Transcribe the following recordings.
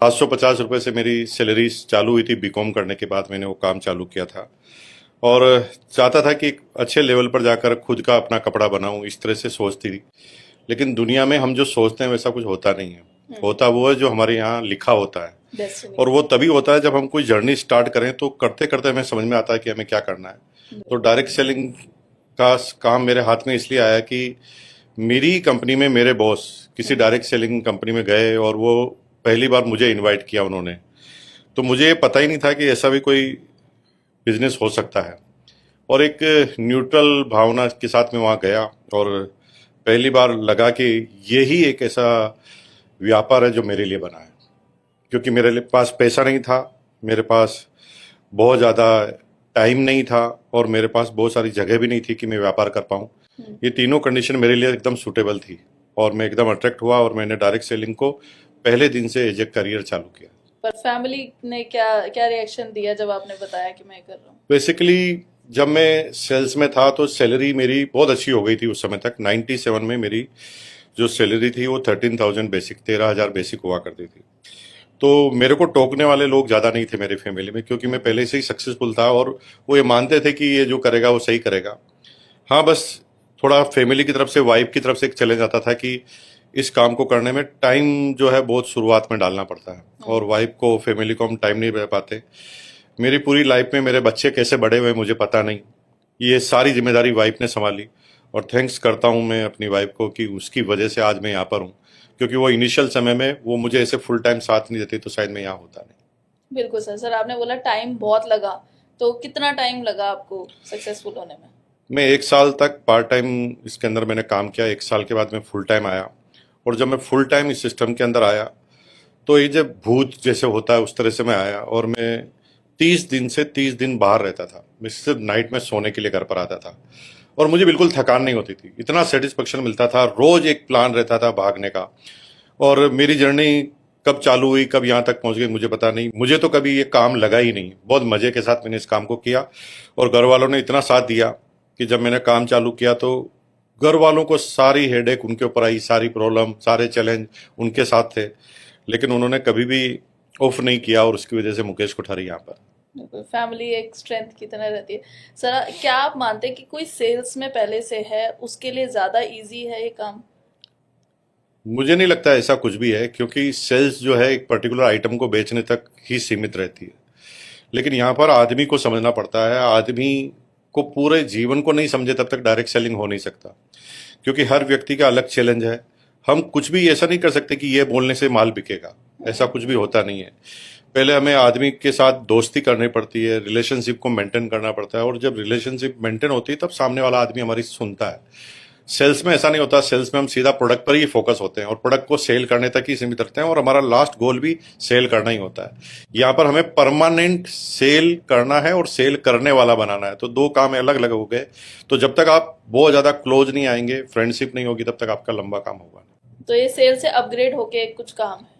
750 रुपये से मेरी सैलरी चालू हुई थी। बीकॉम करने के बाद मैंने वो काम चालू किया था और चाहता था कि एक अच्छे लेवल पर जाकर खुद का अपना कपड़ा बनाऊं, इस तरह से सोचती थी। लेकिन दुनिया में हम जो सोचते हैं वैसा कुछ होता नहीं है। होता वो है जो हमारे यहाँ लिखा होता है, और वो तभी होता है जब हम कोई जर्नी स्टार्ट करें तो करते करते हमें समझ में आता है कि हमें क्या करना है। तो डायरेक्ट सेलिंग का काम मेरे हाथ में इसलिए आया कि मेरी कंपनी में मेरे बॉस किसी डायरेक्ट सेलिंग कंपनी में गए और वो पहली बार मुझे इनवाइट किया उन्होंने। तो मुझे पता ही नहीं था कि ऐसा भी कोई बिजनेस हो सकता है, और एक न्यूट्रल भावना के साथ मैं वहाँ गया और पहली बार लगा कि यही एक ऐसा व्यापार है जो मेरे लिए बना है। क्योंकि मेरे लिए पास पैसा नहीं था, मेरे पास बहुत ज़्यादा टाइम नहीं था, और मेरे पास बहुत सारी जगह भी नहीं थी कि मैं व्यापार कर पाऊँ। ये तीनों कंडीशन मेरे लिए एकदम सूटेबल थी, और मैं एकदम अट्रैक्ट हुआ और मैंने डायरेक्ट सेलिंग को पहले दिन से एज ए करियर चालू किया। पर फैमिली ने क्या क्या रिएक्शन दिया जब आपने बताया कि मैं कर रहा हूँ? बेसिकली जब मैं सेल्स में था तो सैलरी मेरी बहुत अच्छी हो गई थी उस समय तक। 97 में मेरी जो सैलरी थी वो 13,000 बेसिक, 13,000 बेसिक हुआ करती थी। तो मेरे को टोकने वाले लोग ज़्यादा नहीं थे मेरे फैमिली में, क्योंकि मैं पहले से ही सक्सेसफुल था और वो ये मानते थे कि ये जो करेगा वो सही करेगा। हाँ, बस थोड़ा फैमिली की तरफ से, वाइफ की तरफ से एक चैलेंज आता था कि इस काम को करने में टाइम जो है बहुत शुरुआत में डालना पड़ता है, और वाइफ को, फैमिली को हम टाइम नहीं दे पाते। मेरी पूरी लाइफ में मेरे बच्चे कैसे बड़े हुए मुझे पता नहीं, ये सारी जिम्मेदारी वाइफ ने संभाली। और थैंक्स करता हूँ मैं अपनी वाइफ को कि उसकी वजह से आज मैं यहाँ पर हूँ, क्योंकि वो इनिशियल समय में वो मुझे ऐसे फुल टाइम साथ नहीं देती तो शायद मैं यहाँ होता नहीं। बिल्कुल सर। सर आपने बोला टाइम बहुत लगा, तो कितना टाइम लगा आपको सक्सेसफुल होने में? मैं 1 साल तक पार्ट टाइम इसके अंदर मैंने काम किया। 1 साल के बाद मैं फुल टाइम आया, और जब मैं फुल टाइम इस सिस्टम के अंदर आया तो ये जब भूत जैसे होता है उस तरह से मैं आया, और मैं 30 दिन से 30 दिन बाहर रहता था। मैं सिर्फ नाइट में सोने के लिए घर पर आता था, और मुझे बिल्कुल थकान नहीं होती थी। इतना सेटिस्फेक्शन मिलता था, रोज एक प्लान रहता था भागने का। और मेरी जर्नी कब चालू हुई, कब यहाँ तक पहुँच गई मुझे पता नहीं। मुझे तो कभी ये काम लगा ही नहीं। बहुत मज़े के साथ मैंने इस काम को किया, और घर वालों ने इतना साथ दिया कि जब मैंने काम चालू किया तो घर वालों को सारी हेडेक उनके ऊपर आई, सारी प्रॉब्लम, सारे चैलेंज उनके साथ थे। लेकिन उन्होंने कभी भी ऑफ नहीं किया, और उसकी वजह से मुकेश कोठारी यहाँ पर। बिल्कुल, फैमिली एक स्ट्रेंथ की तरह रहती है। सर क्या आप मानते हैं कि कोई सेल्स में पहले से है उसके लिए ज्यादा इजी है ये काम? मुझे नहीं लगता ऐसा कुछ भी है, क्योंकि सेल्स जो है एक पर्टिकुलर आइटम को बेचने तक ही सीमित रहती है। लेकिन यहाँ पर आदमी को समझना पड़ता है। आदमी को पूरे जीवन को नहीं समझे तब तक डायरेक्ट सेलिंग हो नहीं सकता, क्योंकि हर व्यक्ति का अलग चैलेंज है। हम कुछ भी ऐसा नहीं कर सकते कि ये बोलने से माल बिकेगा, ऐसा कुछ भी होता नहीं है। पहले हमें आदमी के साथ दोस्ती करनी पड़ती है, रिलेशनशिप को मेंटेन करना पड़ता है, और जब रिलेशनशिप मेंटेन होती है तब सामने वाला आदमी हमारी सुनता है। सेल्स में ऐसा नहीं होता। सेल्स में हम सीधा प्रोडक्ट पर ही फोकस होते हैं, और प्रोडक्ट को सेल करने तक ही सीमित रखते हैं, और हमारा लास्ट गोल भी सेल करना ही होता है। यहाँ पर हमें परमानेंट सेल करना है और सेल करने वाला बनाना है, तो दो काम अलग अलग हो गए। तो जब तक आप बहुत ज़्यादा क्लोज नहीं आएंगे, फ्रेंडशिप नहीं होगी, तब तक आपका लंबा काम होगा। तो ये सेल से अपग्रेड होके कुछ काम है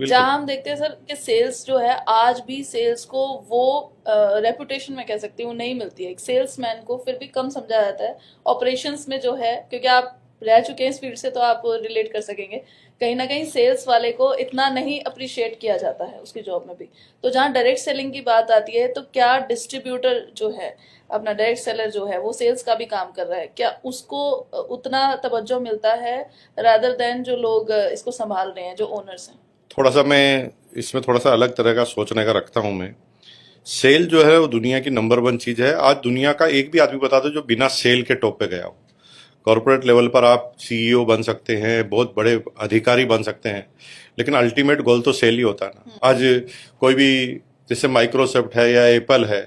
जहाँ हम देखते हैं सर कि सेल्स जो है आज भी सेल्स को वो रेपुटेशन में कह सकती हूँ नहीं मिलती है। एक सेल्समैन को फिर भी कम समझा जाता है ऑपरेशंस में जो है, क्योंकि आप रह चुके हैं इस फील्ड से तो आप रिलेट कर सकेंगे। कहीं ना कहीं सेल्स वाले को इतना नहीं अप्रिशिएट किया जाता है उसकी जॉब में भी। तो जहाँ डायरेक्ट सेलिंग की बात आती है तो क्या डिस्ट्रीब्यूटर जो है, अपना डायरेक्ट सेलर जो है, वो सेल्स का भी काम कर रहा है, क्या उसको उतना तवज्जो मिलता है रादर देन जो लोग इसको संभाल रहे हैं, जो ओनर्स हैं? थोड़ा सा मैं इसमें थोड़ा सा अलग तरह का सोचने का रखता हूं मैं। सेल जो है वो दुनिया की नंबर 1 चीज है। आज दुनिया का एक भी आदमी बता दो जो बिना सेल के टॉप पे गया हो। कॉर्पोरेट लेवल पर आप सीईओ बन सकते हैं, बहुत बड़े अधिकारी बन सकते हैं, लेकिन अल्टीमेट गोल तो सेल ही होता है ना। आज कोई भी, जैसे माइक्रोसॉफ्ट है या एप्पल है,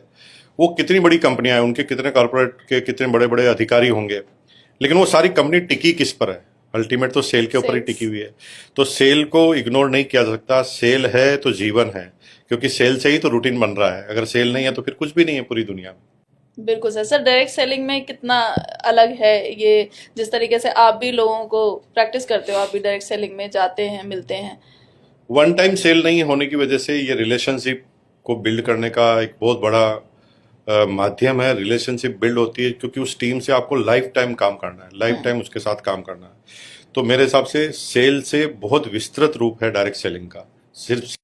वो कितनी बड़ी कंपनियां हैं, उनके कितने कॉर्पोरेट के कितने बड़े बड़े अधिकारी होंगे, लेकिन वो सारी कंपनी टिकी किस पर है? अल्टीमेट तो सेल के ऊपर ही टिकी हुई है। तो सेल को इग्नोर नहीं किया जा सकता। सेल है तो जीवन है, क्योंकि सेल से ही तो रूटीन बन रहा है। अगर सेल नहीं है तो फिर कुछ भी नहीं है पूरी दुनिया में। बिल्कुल सर। सर डायरेक्ट सेलिंग में कितना अलग है ये, जिस तरीके से आप भी लोगों को प्रैक्टिस करते हो, आप भी डायरेक्ट सेलिंग में जाते हैं, मिलते हैं? वन टाइम सेल नहीं होने की वजह से ये रिलेशनशिप को बिल्ड करने का एक बहुत बड़ा माध्यम है। रिलेशनशिप बिल्ड होती है क्योंकि उस टीम से आपको लाइफ टाइम काम करना है, लाइफ टाइम उसके साथ काम करना है। तो मेरे हिसाब से सेल से बहुत विस्तृत रूप है डायरेक्ट सेलिंग का। सिर्फ